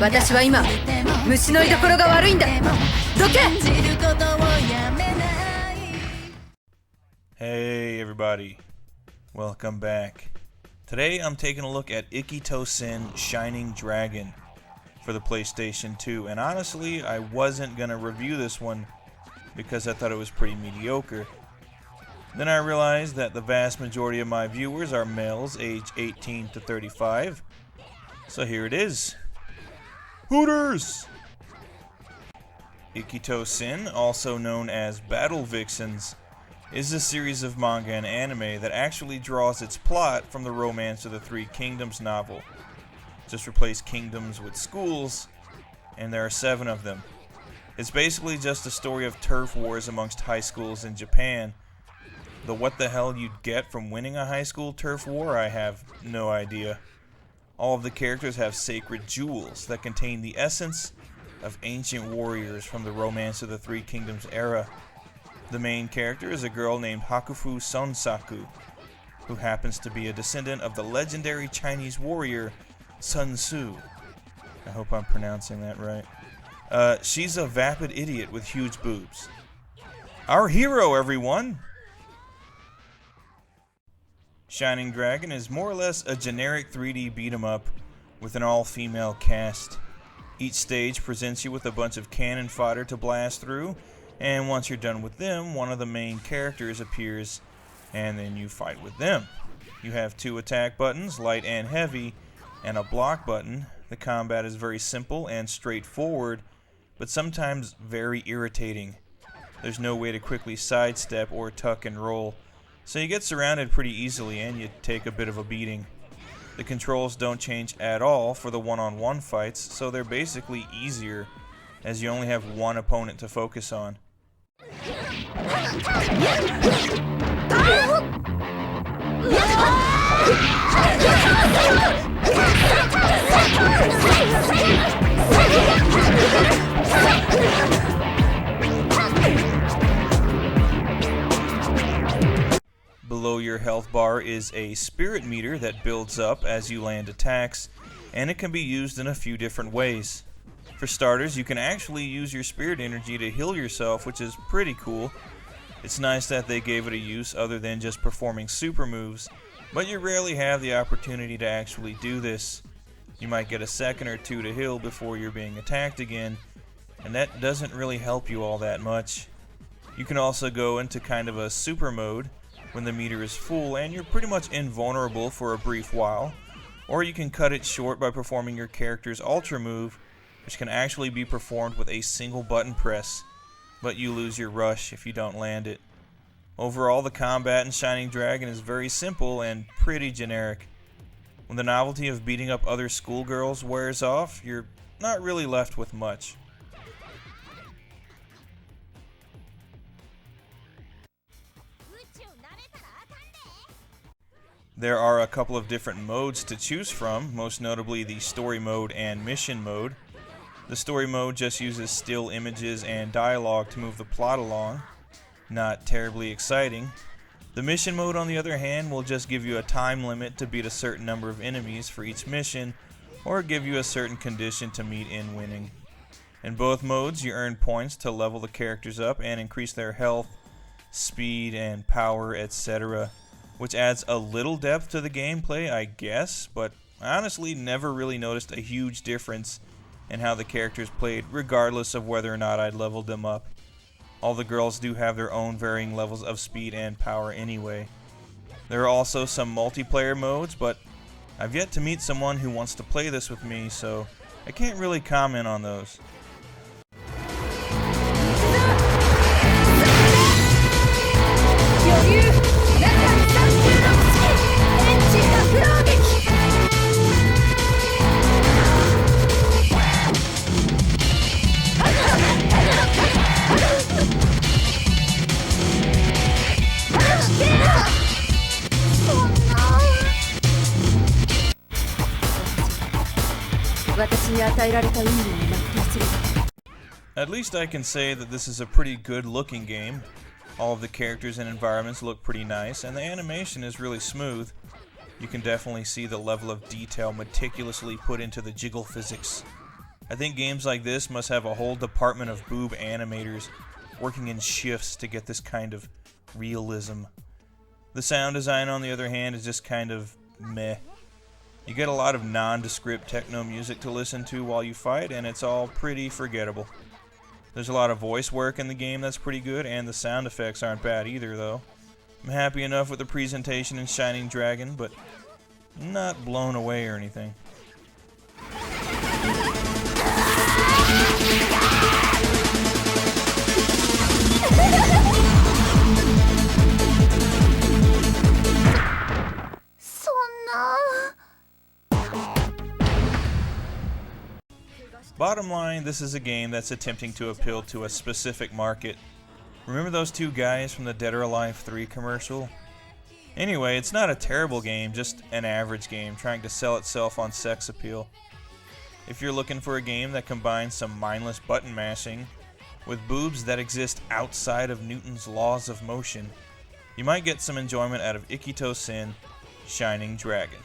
私は今虫の居所が悪いんだ。どけ。 Hey everybody, welcome back. Today I'm taking a look at Ikkitousen Shining Dragon for the PlayStation 2, and honestly I wasn't gonna review this one because I thought it was pretty mediocre. Then I realized that the vast majority of my viewers are males aged 18 to 35, so here it is. Hooters! Ikkitousen, also known as Battle Vixens, is a series of manga and anime that actually draws its plot from the Romance of the Three Kingdoms novel. Just replace kingdoms with schools, and there are 7 of them. It's basically just a story of turf wars amongst high schools in Japan. Though what the hell you'd get from winning a high school turf war, I have no idea. All of the characters have sacred jewels that contain the essence of ancient warriors from the Romance of the Three Kingdoms era. The main character is a girl named Hakufu Sonsaku, who happens to be a descendant of the legendary Chinese warrior Sun Tzu. I hope I'm pronouncing that right. She's a vapid idiot with huge boobs. Our hero, everyone! Shining Dragon is more or less a generic 3D beat-em-up with an all-female cast. Each stage presents you with a bunch of cannon fodder to blast through, and once you're done with them, one of the main characters appears, and then you fight with them. You have 2 attack buttons, light and heavy, and a block button. The combat is very simple and straightforward, but sometimes very irritating. There's no way to quickly sidestep or tuck and roll, so you get surrounded pretty easily and you take a bit of a beating. The controls don't change at all for the one-on-one fights, so they're basically easier as you only have one opponent to focus on. Below your health bar is a spirit meter that builds up as you land attacks, and it can be used in a few different ways. For starters, you can actually use your spirit energy to heal yourself, which is pretty cool. It's nice that they gave it a use other than just performing super moves, but you rarely have the opportunity to actually do this. You might get a second or 2 to heal before you're being attacked again, and that doesn't really help you all that much. You can also go into kind of a super mode when the meter is full and you're pretty much invulnerable for a brief while, or you can cut it short by performing your character's ultra move, which can actually be performed with a single button press, but you lose your rush if you don't land it. Overall, the combat in Shining Dragon is very simple and pretty generic. When the novelty of beating up other schoolgirls wears off, you're not really left with much. There are a couple of different modes to choose from, most notably the story mode and mission mode. The story mode just uses still images and dialogue to move the plot along. Not terribly exciting. The mission mode, on the other hand, will just give you a time limit to beat a certain number of enemies for each mission, or give you a certain condition to meet in winning. In both modes, you earn points to level the characters up and increase their health, speed, and power, etc., which adds a little depth to the gameplay, I guess, but I honestly never really noticed a huge difference in how the characters played, regardless of whether or not I'd leveled them up. All the girls do have their own varying levels of speed and power anyway. There are also some multiplayer modes, but I've yet to meet someone who wants to play this with me, so I can't really comment on those. に与えられた運命に全うする。 At least I can say that this is a pretty good looking game. All of the characters and environments look pretty nice, and the animation is really smooth. You can definitely see the level of detail meticulously put into the jiggle physics. I think games like this must have a whole department of boob animators working in shifts to get this kind of realism. The sound design, on the other hand, is just kind of meh. You get a lot of nondescript techno music to listen to while you fight, and it's all pretty forgettable. There's a lot of voice work in the game that's pretty good, and the sound effects aren't bad either, though. I'm happy enough with the presentation in Shining Dragon, but not blown away or anything. Bottom line, this is a game that's attempting to appeal to a specific market. Remember those two guys from the Dead or Alive 3 commercial? Anyway, it's not a terrible game, just an average game trying to sell itself on sex appeal. If you're looking for a game that combines some mindless button mashing with boobs that exist outside of Newton's laws of motion, you might get some enjoyment out of Ikkitousen, Shining Dragon.